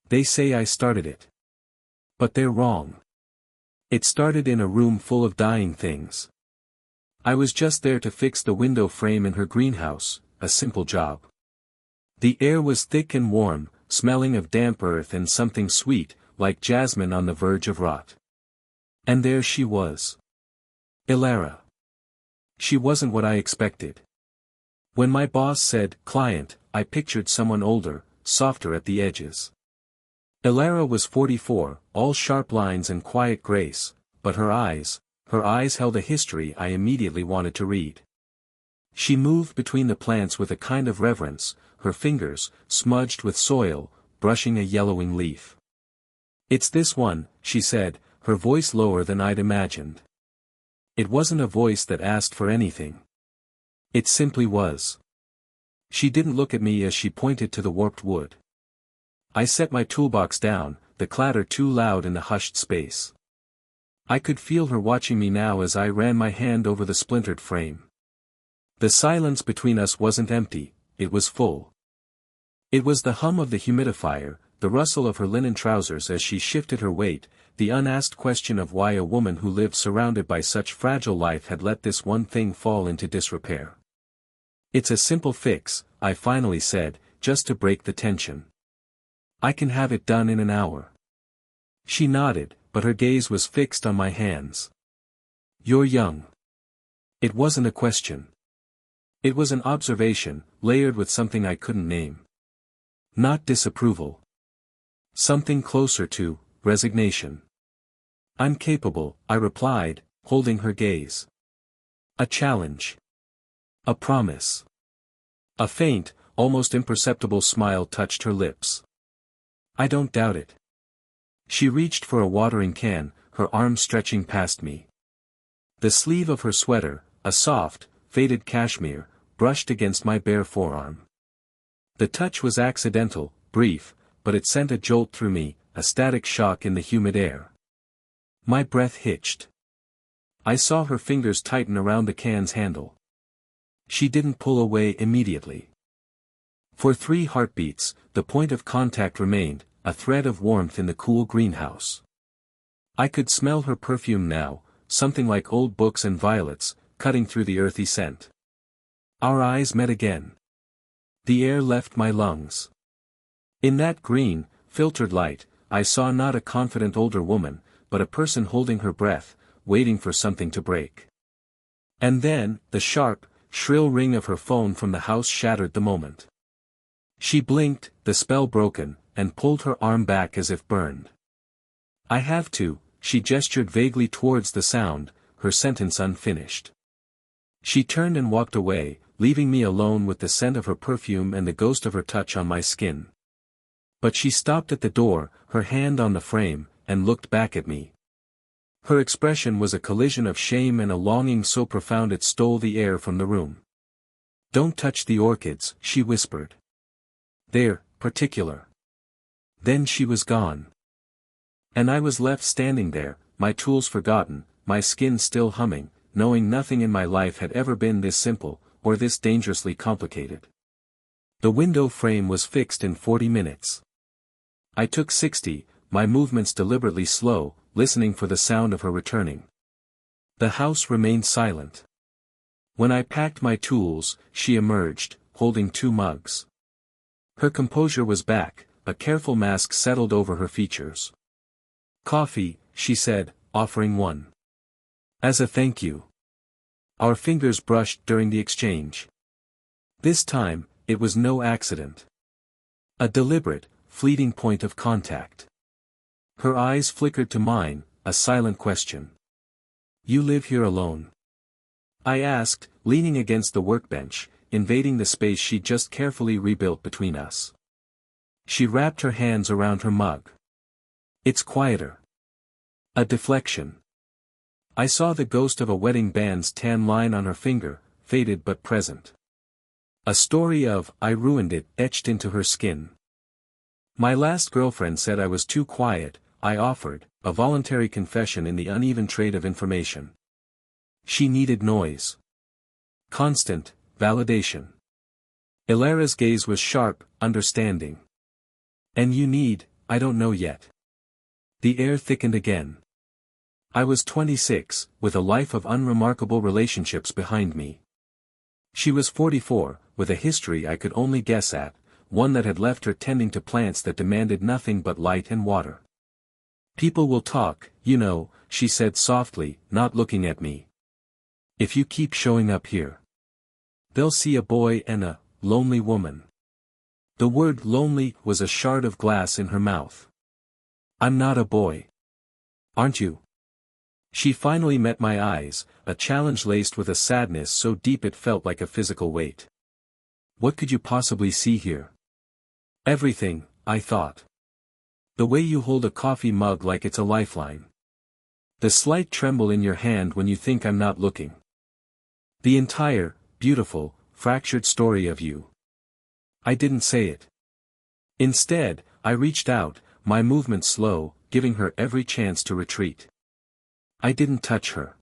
They say I started it. But they're wrong. It started in a room full of dying things. I was just there to fix the window frame in her greenhouse, a simple job. The air was thick and warm, smelling of damp earth and something sweet, like jasmine on the verge of rot. And there she was. Elara. She wasn't what I expected. When my boss said, "client," I pictured someone older, softer at the edges. Elara was 44, all sharp lines and quiet grace, but her eyes held a history I immediately wanted to read. She moved between the plants with a kind of reverence, her fingers, smudged with soil, brushing a yellowing leaf. "It's this one," she said, her voice lower than I'd imagined. It wasn't a voice that asked for anything. It simply was. She didn't look at me as she pointed to the warped wood. I set my toolbox down, the clatter too loud in the hushed space. I could feel her watching me now as I ran my hand over the splintered frame. The silence between us wasn't empty, it was full. It was the hum of the humidifier, the rustle of her linen trousers as she shifted her weight, the unasked question of why a woman who lived surrounded by such fragile life had let this one thing fall into disrepair. "It's a simple fix," I finally said, just to break the tension. "I can have it done in an hour." She nodded, but her gaze was fixed on my hands. "You're young." It wasn't a question. It was an observation, layered with something I couldn't name. Not disapproval. Something closer to resignation. "I'm capable," I replied, holding her gaze. A challenge. A promise. A faint, almost imperceptible smile touched her lips. "I don't doubt it." She reached for a watering can, her arm stretching past me. The sleeve of her sweater, a soft, faded cashmere, brushed against my bare forearm. The touch was accidental, brief, but it sent a jolt through me, a static shock in the humid air. My breath hitched. I saw her fingers tighten around the can's handle. She didn't pull away immediately. For 3 heartbeats, the point of contact remained, a thread of warmth in the cool greenhouse. I could smell her perfume now, something like old books and violets, cutting through the earthy scent. Our eyes met again. The air left my lungs. In that green, filtered light, I saw not a confident older woman, but a person holding her breath, waiting for something to break. And then, the sharp, shrill ring of her phone from the house shattered the moment. She blinked, the spell broken, and pulled her arm back as if burned. "I have to," she gestured vaguely towards the sound, her sentence unfinished. She turned and walked away, leaving me alone with the scent of her perfume and the ghost of her touch on my skin. But she stopped at the door, her hand on the frame, and looked back at me. Her expression was a collision of shame and a longing so profound it stole the air from the room. "Don't touch the orchids," she whispered. "They're particular." Then she was gone. And I was left standing there, my tools forgotten, my skin still humming, knowing nothing in my life had ever been this simple, or this dangerously complicated. The window frame was fixed in 40 minutes. I took 60, my movements deliberately slow, listening for the sound of her returning. The house remained silent. When I packed my tools, she emerged, holding 2 mugs. Her composure was back, a careful mask settled over her features. "Coffee," she said, offering one. "As a thank you." Our fingers brushed during the exchange. This time, it was no accident. A deliberate, fleeting point of contact. Her eyes flickered to mine, a silent question. "You live here alone?" I asked, leaning against the workbench, invading the space she'd just carefully rebuilt between us. She wrapped her hands around her mug. "It's quieter." A deflection. I saw the ghost of a wedding band's tan line on her finger, faded but present. A story of "I ruined it" etched into her skin. "My last girlfriend said I was too quiet," I offered, a voluntary confession in the uneven trade of information. She needed noise. Constant, validation. Elara's gaze was sharp, understanding. "And you need," I don't know yet. The air thickened again. I was 26, with a life of unremarkable relationships behind me. She was 44, with a history I could only guess at, one that had left her tending to plants that demanded nothing but light and water. People will talk, you know, she said softly, not looking at me. If you keep showing up here. They'll see a boy and a lonely woman. The word lonely was a shard of glass in her mouth. I'm not a boy. Aren't you? She finally met my eyes, a challenge laced with a sadness so deep it felt like a physical weight. What could you possibly see here? Everything, I thought. The way you hold a coffee mug like it's a lifeline. The slight tremble in your hand when you think I'm not looking. The entire, beautiful, fractured story of you. I didn't say it. Instead, I reached out, my movement slow, giving her every chance to retreat. I didn't touch her.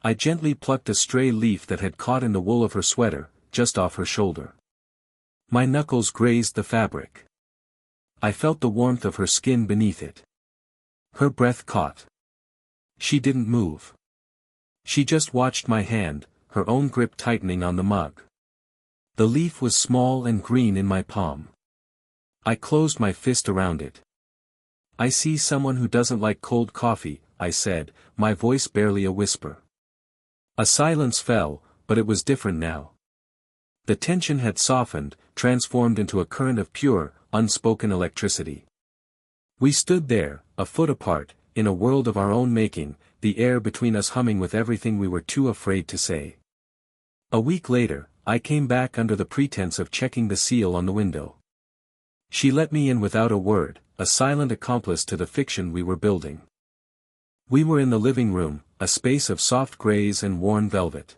I gently plucked a stray leaf that had caught in the wool of her sweater, just off her shoulder. My knuckles grazed the fabric. I felt the warmth of her skin beneath it. Her breath caught. She didn't move. She just watched my hand, her own grip tightening on the mug. The leaf was small and green in my palm. I closed my fist around it. I see someone who doesn't like cold coffee, I said, my voice barely a whisper. A silence fell, but it was different now. The tension had softened, transformed into a current of pure, unspoken electricity. We stood there, a foot apart, in a world of our own making, the air between us humming with everything we were too afraid to say. A week later, I came back under the pretense of checking the seal on the window. She let me in without a word, a silent accomplice to the fiction we were building. We were in the living room, a space of soft grays and worn velvet.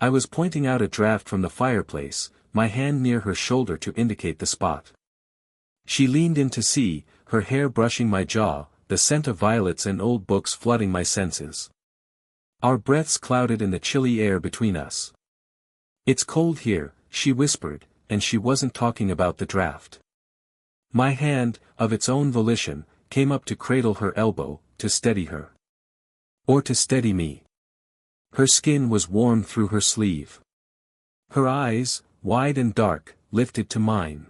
I was pointing out a draft from the fireplace, my hand near her shoulder to indicate the spot. She leaned in to see, her hair brushing my jaw, the scent of violets and old books flooding my senses. Our breaths clouded in the chilly air between us. It's cold here, she whispered, and she wasn't talking about the draft. My hand, of its own volition, came up to cradle her elbow, to steady her. Or to steady me. Her skin was warm through her sleeve. Her eyes, wide and dark, lifted to mine.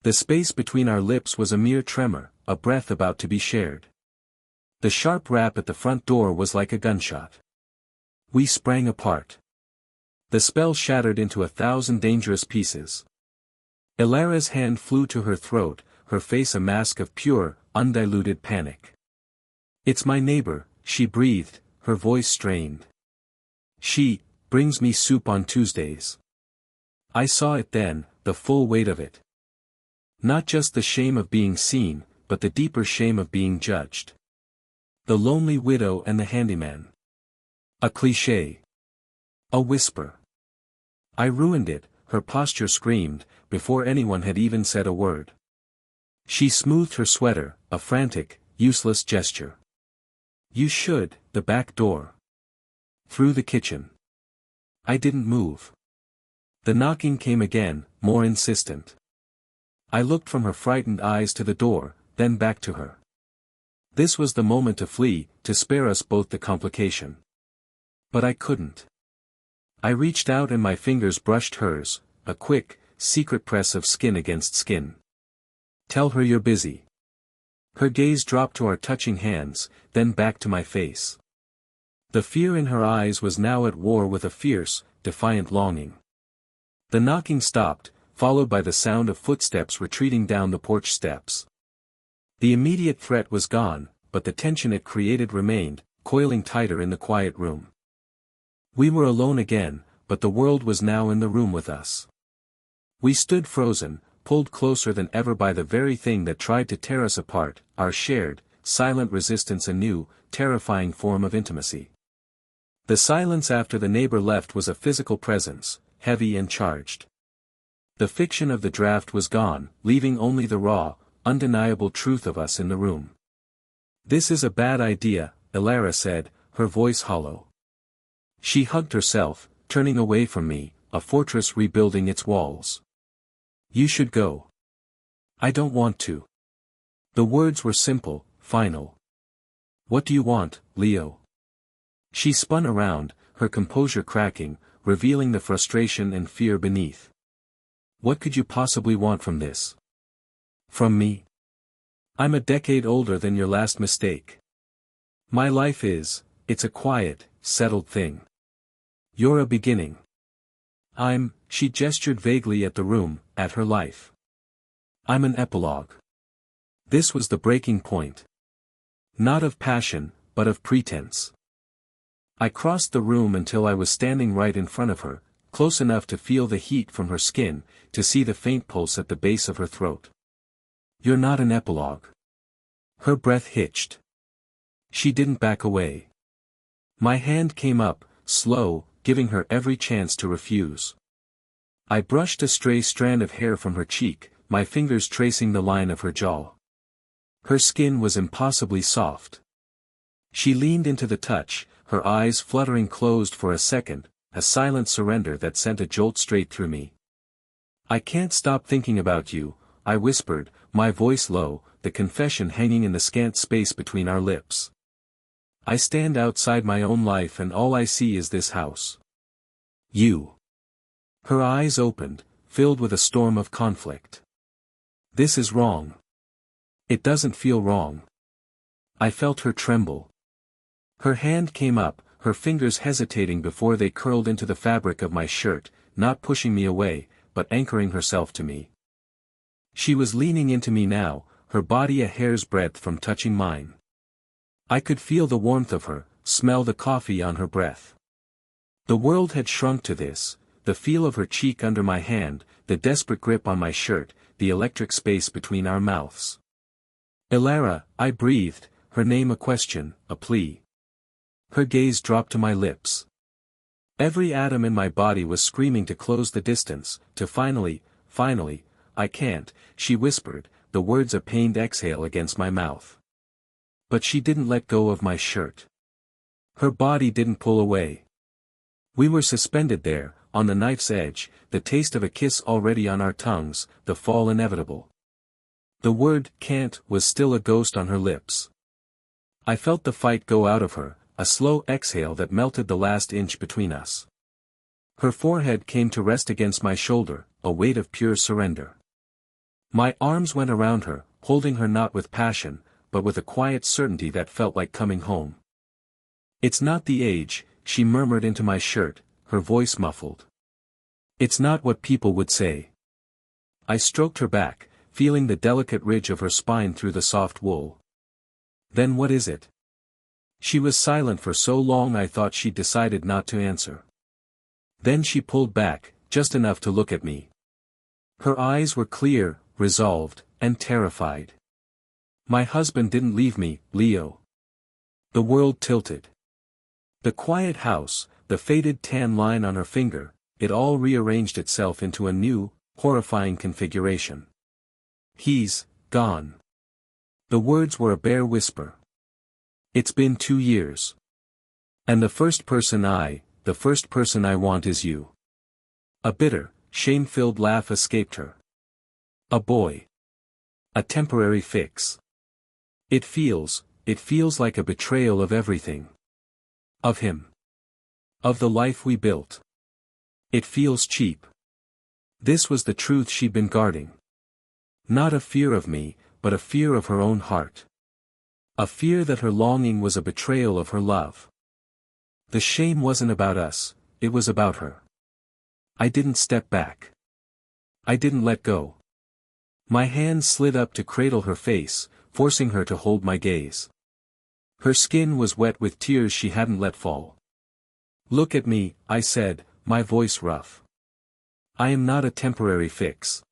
The space between our lips was a mere tremor, a breath about to be shared. The sharp rap at the front door was like a gunshot. We sprang apart. The spell shattered into 1,000 dangerous pieces. Elara's hand flew to her throat, her face a mask of pure, undiluted panic. It's my neighbor, she breathed, her voice strained. She brings me soup on Tuesdays. I saw it then, the full weight of it. Not just the shame of being seen, but the deeper shame of being judged. The lonely widow and the handyman. A cliché. A whisper. I ruined it, her posture screamed, before anyone had even said a word. She smoothed her sweater, a frantic, useless gesture. You should, the back door. Through the kitchen. I didn't move. The knocking came again, more insistent. I looked from her frightened eyes to the door, then back to her. This was the moment to flee, to spare us both the complication. But I couldn't. I reached out and my fingers brushed hers, a quick, secret press of skin against skin. Tell her you're busy. Her gaze dropped to our touching hands, then back to my face. The fear in her eyes was now at war with a fierce, defiant longing. The knocking stopped, followed by the sound of footsteps retreating down the porch steps. The immediate threat was gone, but the tension it created remained, coiling tighter in the quiet room. We were alone again, but the world was now in the room with us. We stood frozen, pulled closer than ever by the very thing that tried to tear us apart, our shared, silent resistance, a new, terrifying form of intimacy. The silence after the neighbor left was a physical presence, heavy and charged. The fiction of the draft was gone, leaving only the raw, undeniable truth of us in the room. This is a bad idea, Elara said, her voice hollow. She hugged herself, turning away from me, a fortress rebuilding its walls. You should go. I don't want to. The words were simple, final. What do you want, Leo? She spun around, her composure cracking, revealing the frustration and fear beneath. What could you possibly want from this? From me? I'm a decade older than your last mistake. My life it's a quiet, settled thing. You're a beginning. She gestured vaguely at the room, at her life. I'm an epilogue. This was the breaking point. Not of passion, but of pretense. I crossed the room until I was standing right in front of her, close enough to feel the heat from her skin, to see the faint pulse at the base of her throat. You're not an epilogue. Her breath hitched. She didn't back away. My hand came up, slow, giving her every chance to refuse. I brushed a stray strand of hair from her cheek, my fingers tracing the line of her jaw. Her skin was impossibly soft. She leaned into the touch, her eyes fluttering closed for a second, a silent surrender that sent a jolt straight through me. I can't stop thinking about you, I whispered, my voice low, the confession hanging in the scant space between our lips. I stand outside my own life and all I see is this house. You. Her eyes opened, filled with a storm of conflict. This is wrong. It doesn't feel wrong. I felt her tremble. Her hand came up, her fingers hesitating before they curled into the fabric of my shirt, not pushing me away, but anchoring herself to me. She was leaning into me now, her body a hair's breadth from touching mine. I could feel the warmth of her, smell the coffee on her breath. The world had shrunk to this, the feel of her cheek under my hand, the desperate grip on my shirt, the electric space between our mouths. Elara, I breathed, her name a question, a plea. Her gaze dropped to my lips. Every atom in my body was screaming to close the distance, to finally, I can't, she whispered, the words a pained exhale against my mouth. But she didn't let go of my shirt. Her body didn't pull away. We were suspended there, on the knife's edge, the taste of a kiss already on our tongues, the fall inevitable. The word can't was still a ghost on her lips. I felt the fight go out of her, a slow exhale that melted the last inch between us. Her forehead came to rest against my shoulder, a weight of pure surrender. My arms went around her, holding her not with passion, but with a quiet certainty that felt like coming home. It's not the age, she murmured into my shirt, her voice muffled. It's not what people would say. I stroked her back, feeling the delicate ridge of her spine through the soft wool. Then what is it? She was silent for so long I thought she'd decided not to answer. Then she pulled back, just enough to look at me. Her eyes were clear, resolved, and terrified. My husband didn't leave me, Leo. The world tilted. The quiet house, the faded tan line on her finger, it all rearranged itself into a new, horrifying configuration. He's gone. The words were a bare whisper. It's been 2 years. And the first person I want is you. A bitter, shame-filled laugh escaped her. A boy. A temporary fix. It feels like a betrayal of everything. Of him. Of the life we built. It feels cheap. This was the truth she'd been guarding. Not a fear of me, but a fear of her own heart. A fear that her longing was a betrayal of her love. The shame wasn't about us, it was about her. I didn't step back. I didn't let go. My hands slid up to cradle her face, forcing her to hold my gaze. Her skin was wet with tears she hadn't let fall. Look at me, I said, my voice rough. I am not a temporary fix.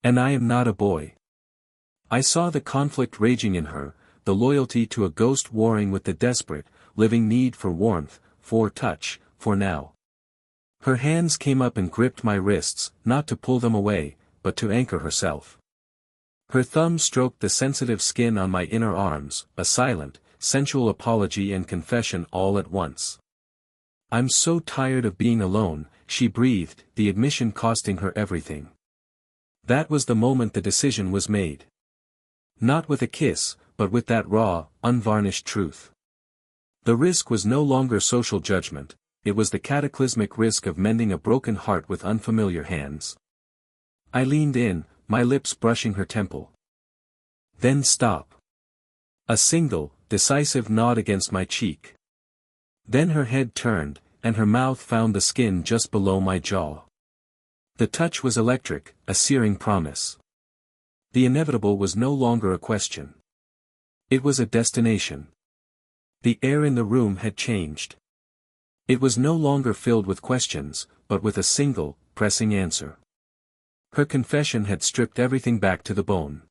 And I am not a boy. I saw the conflict raging in her, the loyalty to a ghost warring with the desperate, living need for warmth, for touch, for now. Her hands came up and gripped my wrists, not to pull them away, but to anchor herself. Her thumb stroked the sensitive skin on my inner arms, a silent, sensual apology and confession all at once. I'm so tired of being alone, she breathed, the admission costing her everything. That was the moment the decision was made. Not with a kiss, but with that raw, unvarnished truth. The risk was no longer social judgment, it was the cataclysmic risk of mending a broken heart with unfamiliar hands. I leaned in, my lips brushing her temple. Then stop. A single, decisive nod against my cheek. Then her head turned, and her mouth found the skin just below my jaw. The touch was electric, a searing promise. The inevitable was no longer a question. It was a destination. The air in the room had changed. It was no longer filled with questions, but with a single, pressing answer. Her confession had stripped everything back to the bone.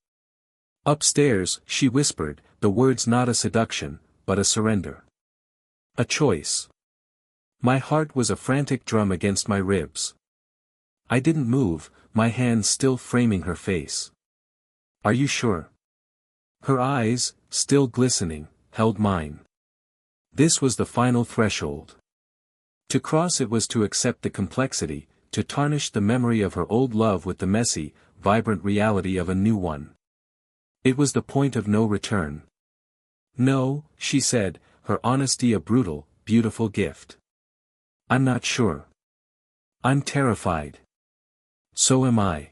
Upstairs, she whispered, the words not a seduction, but a surrender. A choice. My heart was a frantic drum against my ribs. I didn't move, my hands still framing her face. Are you sure? Her eyes, still glistening, held mine. This was the final threshold. To cross it was to accept the complexity, to tarnish the memory of her old love with the messy, vibrant reality of a new one. It was the point of no return. No, she said, her honesty a brutal, beautiful gift. I'm not sure. I'm terrified. So am I.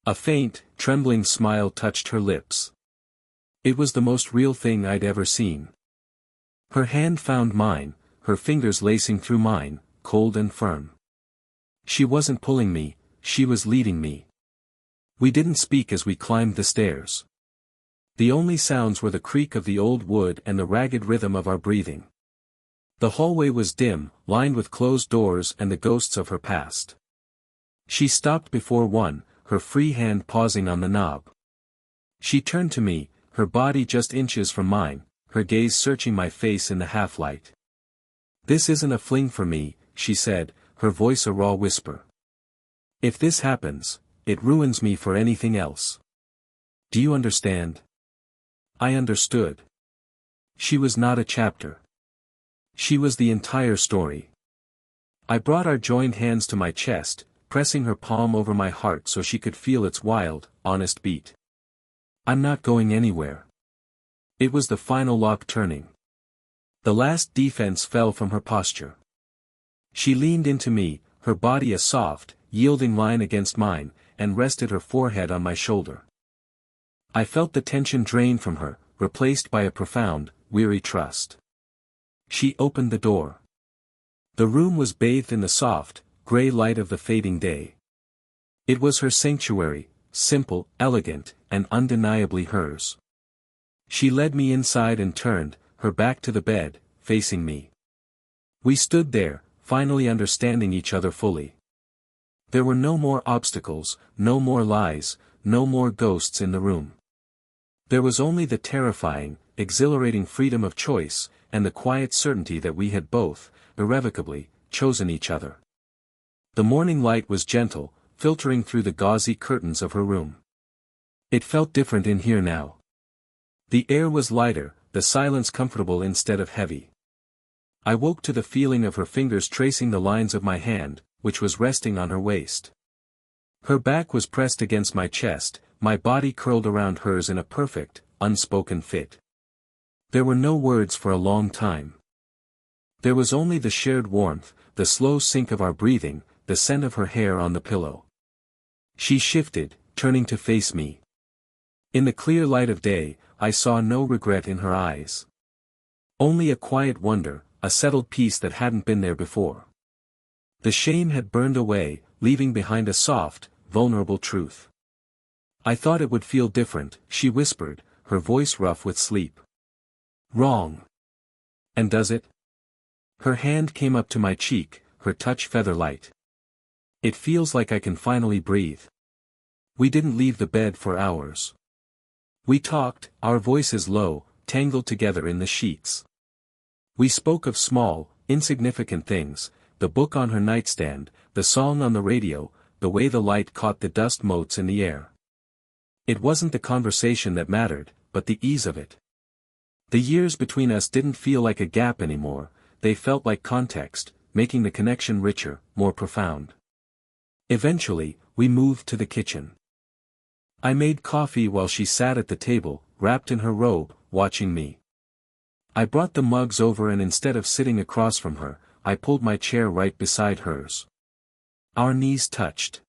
A faint, trembling smile touched her lips. It was the most real thing I'd ever seen. Her hand found mine, her fingers lacing through mine, cold and firm. She wasn't pulling me, she was leading me. We didn't speak as we climbed the stairs. The only sounds were the creak of the old wood and the ragged rhythm of our breathing. The hallway was dim, lined with closed doors and the ghosts of her past. She stopped before one, her free hand pausing on the knob. She turned to me, her body just inches from mine, her gaze searching my face in the half-light. This isn't a fling for me, she said, her voice a raw whisper. If this happens, it ruins me for anything else. Do you understand? I understood. She was not a chapter. She was the entire story. I brought our joined hands to my chest, pressing her palm over my heart so she could feel its wild, honest beat. I'm not going anywhere. It was the final lock turning. The last defense fell from her posture. She leaned into me, her body a soft, yielding line against mine, and rested her forehead on my shoulder. I felt the tension drain from her, replaced by a profound, weary trust. She opened the door. The room was bathed in the soft, gray light of the fading day. It was her sanctuary, simple, elegant, and undeniably hers. She led me inside and turned, her back to the bed, facing me. We stood there, finally understanding each other fully. There were no more obstacles, no more lies, no more ghosts in the room. There was only the terrifying, exhilarating freedom of choice, and the quiet certainty that we had both, irrevocably, chosen each other. The morning light was gentle, filtering through the gauzy curtains of her room. It felt different in here now. The air was lighter, the silence comfortable instead of heavy. I woke to the feeling of her fingers tracing the lines of my hand, which was resting on her waist. Her back was pressed against my chest, my body curled around hers in a perfect, unspoken fit. There were no words for a long time. There was only the shared warmth, the slow sink of our breathing, the scent of her hair on the pillow. She shifted, turning to face me. In the clear light of day, I saw no regret in her eyes. Only a quiet wonder, a settled peace that hadn't been there before. The shame had burned away, leaving behind a soft, vulnerable truth. I thought it would feel different, she whispered, her voice rough with sleep. Wrong. And does it? Her hand came up to my cheek, her touch feather-light. It feels like I can finally breathe. We didn't leave the bed for hours. We talked, our voices low, tangled together in the sheets. We spoke of small, insignificant things, the book on her nightstand, the song on the radio, the way the light caught the dust motes in the air. It wasn't the conversation that mattered, but the ease of it. The years between us didn't feel like a gap anymore, they felt like context, making the connection richer, more profound. Eventually, we moved to the kitchen. I made coffee while she sat at the table, wrapped in her robe, watching me. I brought the mugs over and instead of sitting across from her, I pulled my chair right beside hers. Our knees touched.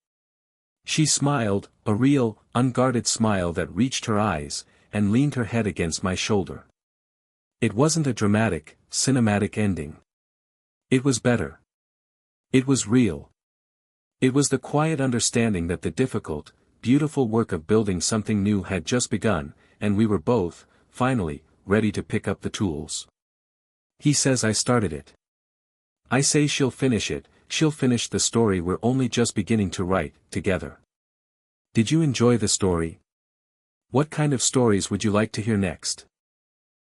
She smiled, a real, unguarded smile that reached her eyes, and leaned her head against my shoulder. It wasn't a dramatic, cinematic ending. It was better. It was real. It was the quiet understanding that the difficult, beautiful work of building something new had just begun, and we were both, finally, ready to pick up the tools. He says I started it. I say she'll finish it, she'll finish the story we're only just beginning to write, together. Did you enjoy the story? What kind of stories would you like to hear next?